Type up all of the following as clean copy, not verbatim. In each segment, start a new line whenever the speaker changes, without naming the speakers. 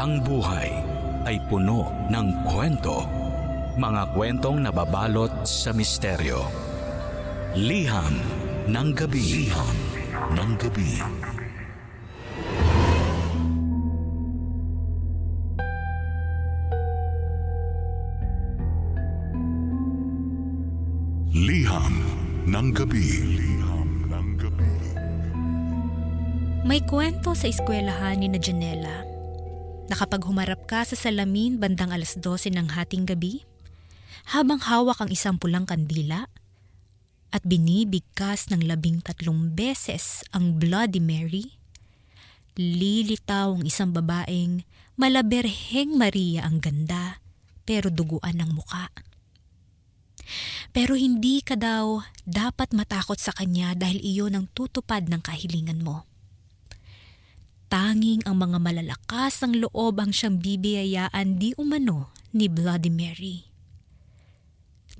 Ang buhay ay puno ng kwento. Mga kwentong nababalot sa misteryo. Liham ng gabi. Liham ng gabi. Liham ng gabi. Liham ng gabi.
May kwento sa eskwelahan ni na Janela na kapag humarap ka sa salamin bandang 12:00 ng hating gabi, habang hawak ang isang pulang kandila at binibigkas ng 13 beses ang Bloody Mary, lilitaw ang isang babaeng malaberheng Maria ang ganda pero duguan ng muka. Pero hindi ka daw dapat matakot sa kanya dahil iyon ang tutupad ng kahilingan mo. Tanging ang mga malalakas ang loob ang siyang bibiyayaan di umano ni Bloody Mary.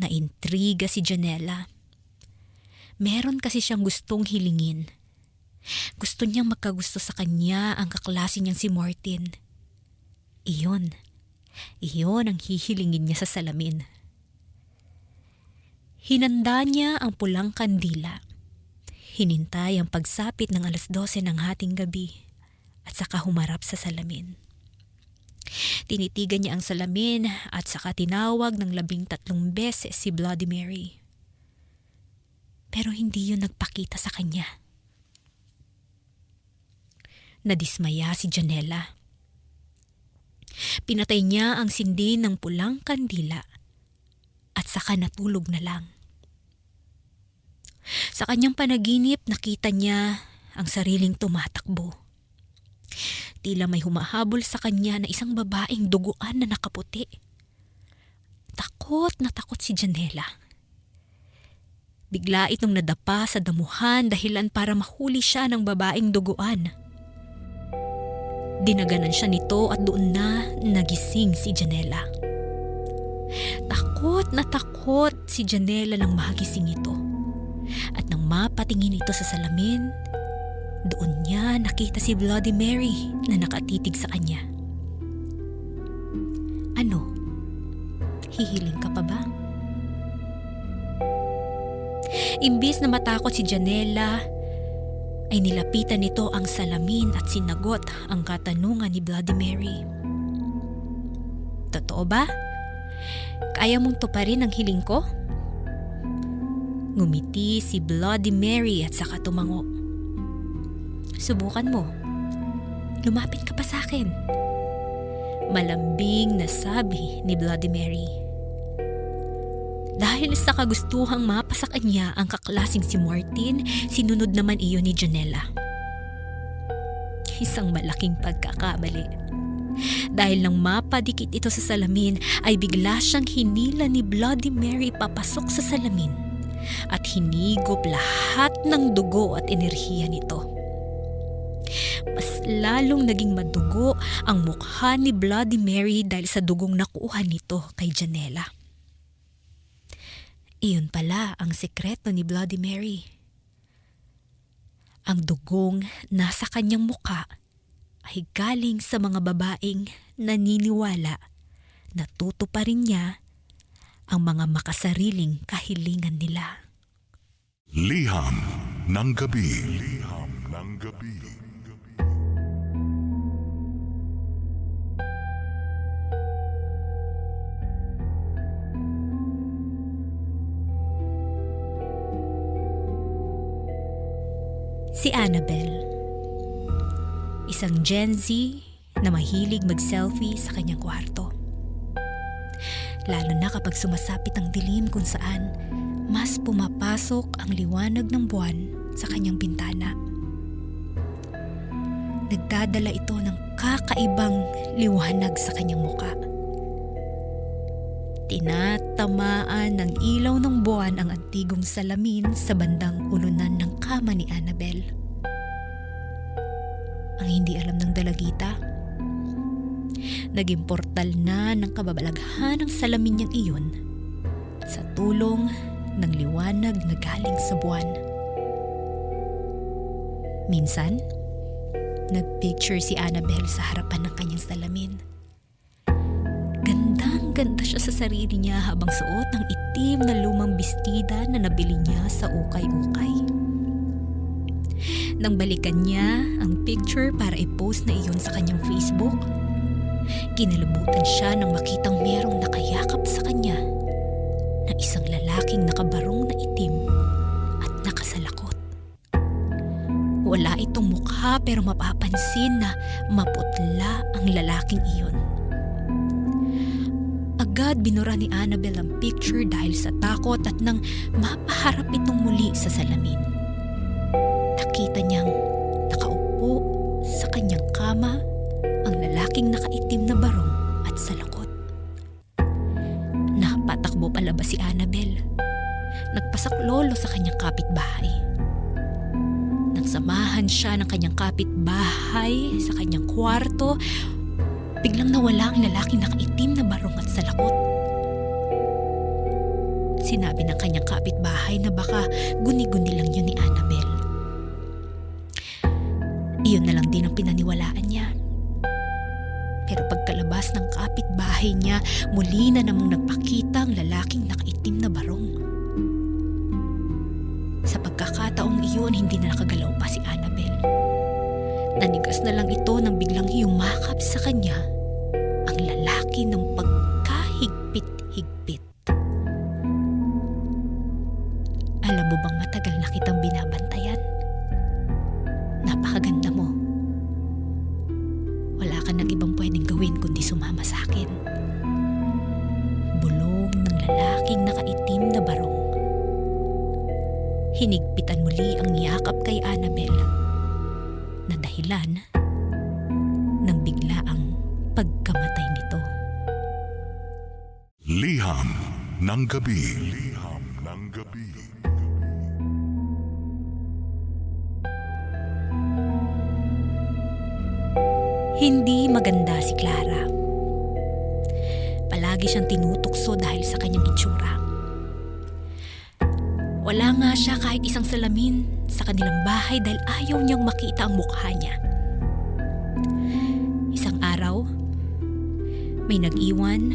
Naintriga si Janela. Meron kasi siyang gustong hilingin. Gusto niyang magkagusto sa kanya ang kaklase niyang si Martin. Iyon ang hihilingin niya sa salamin. Hinanda niya ang pulang kandila. Hinintay ang pagsapit ng 12:00 ng hating gabi at saka humarap sa salamin. Tinitigan niya ang salamin at saka tinawag ng 13 beses si Bloody Mary. Pero hindi yun nagpakita sa kanya. Nadismaya si Janela. Pinatay niya ang sindi ng pulang kandila at saka natulog na lang. Sa kanyang panaginip, nakita niya ang sariling tumatakbo. Tila may humahabol sa kanya na isang babaeng duguan na nakaputi. Takot na takot si Janela. Bigla itong nadapa sa damuhan dahilan para mahuli siya ng babaeng duguan. Dinaganan siya nito at doon na nagising si Janela. Takot na takot si Janela nang magising ito. At nang mapatingin ito sa salamin, doon niya nakita si Bloody Mary na nakatitig sa kanya. Ano? Hihiling ka pa ba? Imbis na matakot si Janela, ay nilapitan nito ang salamin at sinagot ang katanungan ni Bloody Mary. Totoo ba? Kaya mong tuparin ang hiling ko? Ngumiti si Bloody Mary at saka tumango. Subukan mo. Lumapit ka pa sa akin. Malambing na sabi ni Bloody Mary. Dahil sa kagustuhang mapa sa kanya ang kaklasing si Martin, sinunod naman iyon ni Janela. Isang malaking pagkakamali. Dahil nang mapadikit ito sa salamin, ay bigla siyang hinila ni Bloody Mary papasok sa salamin at hinigop lahat ng dugo at enerhiya nito. Mas lalong naging madugo ang mukha ni Bloody Mary dahil sa dugong nakuha nito kay Janela. Iyon pala ang sekreto ni Bloody Mary. Ang dugong nasa kanyang mukha ay galing sa mga babaeng naniniwala na tutuparin niya ang mga makasariling kahilingan nila.
Liham ng gabi. Liham ng gabi.
Si Annabelle, isang Gen Z na mahilig mag-selfie sa kanyang kwarto. Lalo na kapag sumasapit ang dilim kung saan mas pumapasok ang liwanag ng buwan sa kanyang bintana. Nagdadala ito ng kakaibang liwanag sa kanyang muka. Tinatamaan ng ilaw ng buwan ang antigong salamin sa bandang ulunan ng kama ni Annabelle. Ang hindi alam ng dalagita, naging portal na ng kababalaghan ng salamin niyang iyon sa tulong ng liwanag na galing sa buwan. Minsan, nagpicture si Annabelle sa harapan ng kanyang salamin. Napaganda siya sa sarili niya habang suot ng itim na lumang bestida na nabili niya sa ukay-ukay. Nang balikan niya ang picture para i-post na iyon sa kanyang Facebook, kinalabutan siya nang makitang merong nakayakap sa kanya na isang lalaking nakabarong na itim at nakasalakot. Wala itong mukha pero mapapansin na maputla ang lalaking iyon. Agad binura ni Annabel ang picture dahil sa takot at nang mapaharap itong muli sa salamin. Nakita niyang nakaupo sa kanyang kama ang lalaking nakaitim na barong at salakot. Napatakbo palabas si Annabel. Nagpasaklolo sa kanyang kapitbahay. Nang samahan siya ng kanyang kapitbahay sa kanyang kwarto, biglang nawala ang lalaking nakaitim na barong at salakot. Sinabi ng kanyang kapitbahay na baka guni-guni lang yun ni Annabel. Iyon na lang din ang pinaniwalaan niya. Pero pagkalabas ng kapitbahay niya, muli na namang nagpakita ang lalaking nakaitim na barong. Sa pagkakataong iyon, hindi na nakagalaw pa si Annabel. Nanigas na lang ito nang biglang yumakap sa kanya ang lalaki ng pagkahigpit-higpit. Alam mo bang matagal na kitang binabantayan? Napakaganda mo. Wala ka nang ibang pwedeng gawin kundi sumama sa akin. Bulong ng lalaking nakaitim na barong. Hinigpitan muli ang yakap kay Annabel na dahilan ng biglaang pagkamatay nito.
Liham ng gabi. Liham ng gabi.
Hindi maganda si Clara. Palagi siyang tinutukso dahil sa kanyang itsura. Wala nga siya kahit isang salamin sa kanilang bahay dahil ayaw niyang makita ang mukha niya. Isang araw, may nag-iwan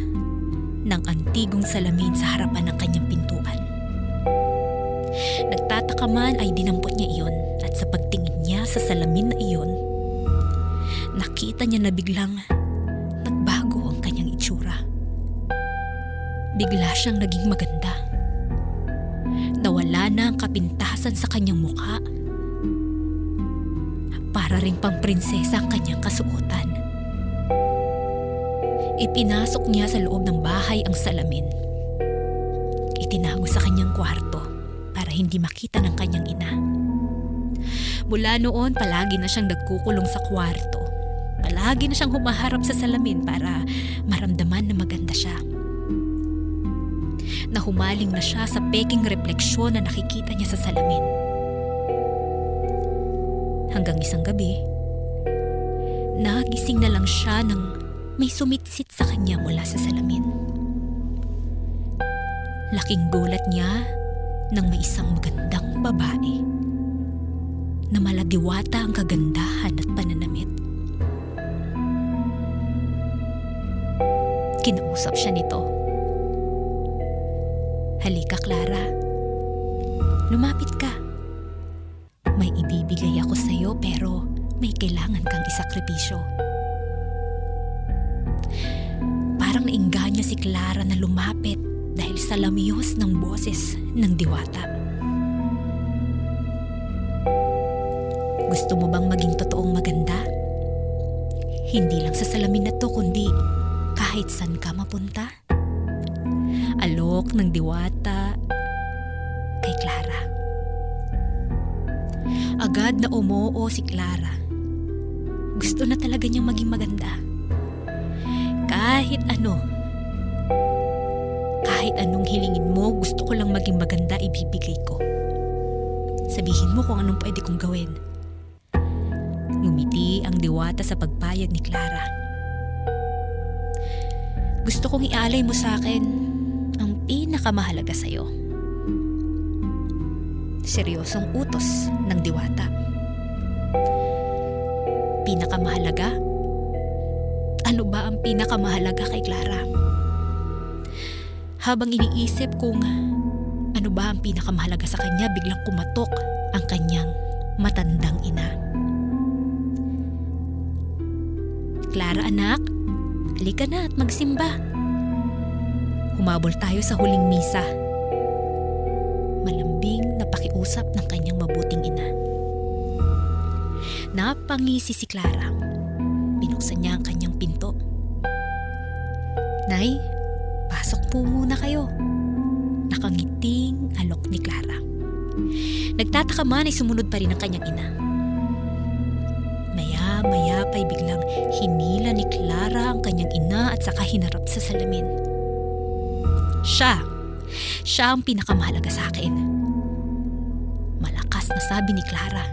ng antigong salamin sa harapan ng kanyang pintuan. Nagtataka man ay dinampot niya iyon at sa pagtingin niya sa salamin na iyon, nakita niya na biglang nagbago ang kanyang itsura. Bigla siyang naging maganda. Nawala na ang kapintasan sa kanyang mukha. Para ring pang prinsesa ang kanyang kasuotan. Ipinasok niya sa loob ng bahay ang salamin. Itinago sa kanyang kwarto para hindi makita ng kanyang ina. Mula noon, palagi na siyang nagkukulong sa kwarto. Palagi na siyang humaharap sa salamin para maramdaman na maganda siya. Nahumaling na siya sa peking refleksyon na nakikita niya sa salamin. Hanggang isang gabi, nagising na lang siya nang may sumitsit sa kanya mula sa salamin. Laking gulat niya nang may isang magandang babae na maladiwata ang kagandahan at pananamit. Kinausap siya nito. Halika, Clara. Lumapit ka. May ibibigay ako sa iyo pero may kailangan kang isakripisyo. Parang naingganya si Clara na lumapit dahil sa lamyos ng boses ng diwata. Gusto mo bang maging totoong maganda? Hindi lang sa salamin na to kundi kahit saan ka mapunta? Alok ng diwata kay Clara. Agad na umoo si Clara. Gusto na talaga niyang maging maganda. Kahit ano. Kahit anong hilingin mo, gusto ko lang maging maganda, ibibigay ko. Sabihin mo kung anong pwede kong gawin. Ngumiti ang diwata sa pagpayag ni Clara. Gusto kong ialay mo sa akin ang pinakamahalaga sa'yo. Seryosong utos ng diwata. Pinakamahalaga? Ano ba ang pinakamahalaga kay Clara? Habang iniisip kung ano ba ang pinakamahalaga sa kanya, biglang kumatok ang kanyang matandang ina. Clara anak, halika na at magsimba. Humabol tayo sa huling misa. Malambing na pakiusap ng kanyang mabuting ina. Napangisi si Clara. Binuksan niya ang kanyang pinto. Nay, pasok po muna kayo. Nakangiting alok ni Clara. Nagtataka man ay sumunod pa rin ang kanyang ina. Maya-maya pa'y biglang hinila ni Clara ang kanyang ina at saka hinarap sa salamin. Siya ang pinakamahalaga sa akin. Malakas na sabi ni Clara.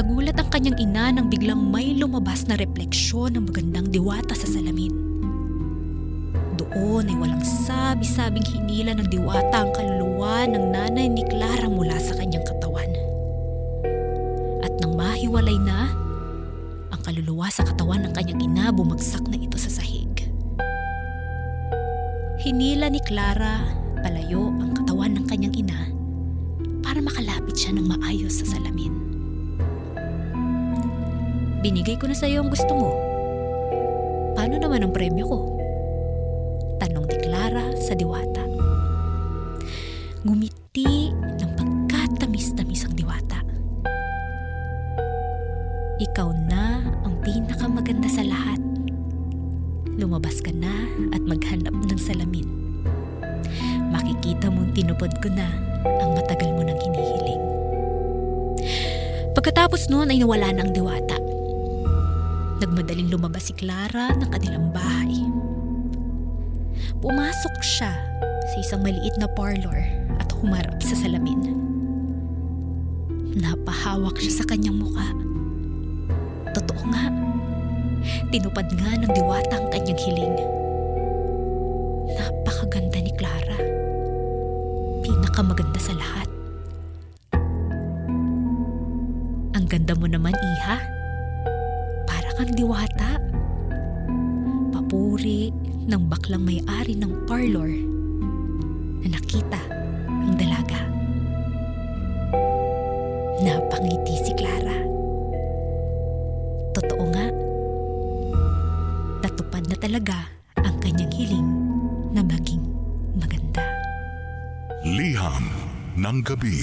Nagulat ang kanyang ina nang biglang may lumabas na refleksyon ng magandang diwata sa salamin. Doon ay walang sabi-sabing hinila ng diwata ang kaluluwa ng nanay ni Clara mula sa kanyang katawan. At nang mahiwalay na, ang kaluluwa sa katawan ng kanyang ina bumagsak na ito sa sahig. Hinila ni Clara palayo ang katawan ng kanyang ina para makalapit siya ng maayos sa salamin. Binigay ko na sa iyo ang gusto mo. Paano naman ang premyo ko? Tanong ni Clara sa diwata. Ngumiti ng pagkatamis-tamis ang diwata. Ikaw na ang pinakamaganda sa lahat. Lumabas ka na at maghanap ng salamin. Makikita mong tinupad ko na ang matagal mo nang hinihiling. Pagkatapos noon ay nawala na ang diwata. Nagmadaling lumabas si Clara ng kanilang bahay. Pumasok siya sa isang maliit na parlor at humarap sa salamin. Napahawak siya sa kanyang mukha. Totoo nga, tinupad nga ng diwata ang kanyang hiling. Napakaganda ni Clara. Pinakamaganda sa lahat. Ang ganda mo naman, iha. Para kang diwata. Papuri ng baklang may-ari ng parlor na nakita ang dalaga. Napangiti si Clara. Totoo nga, natupad na talaga ang kanyang hiling na maging maganda.
Liham ng gabi.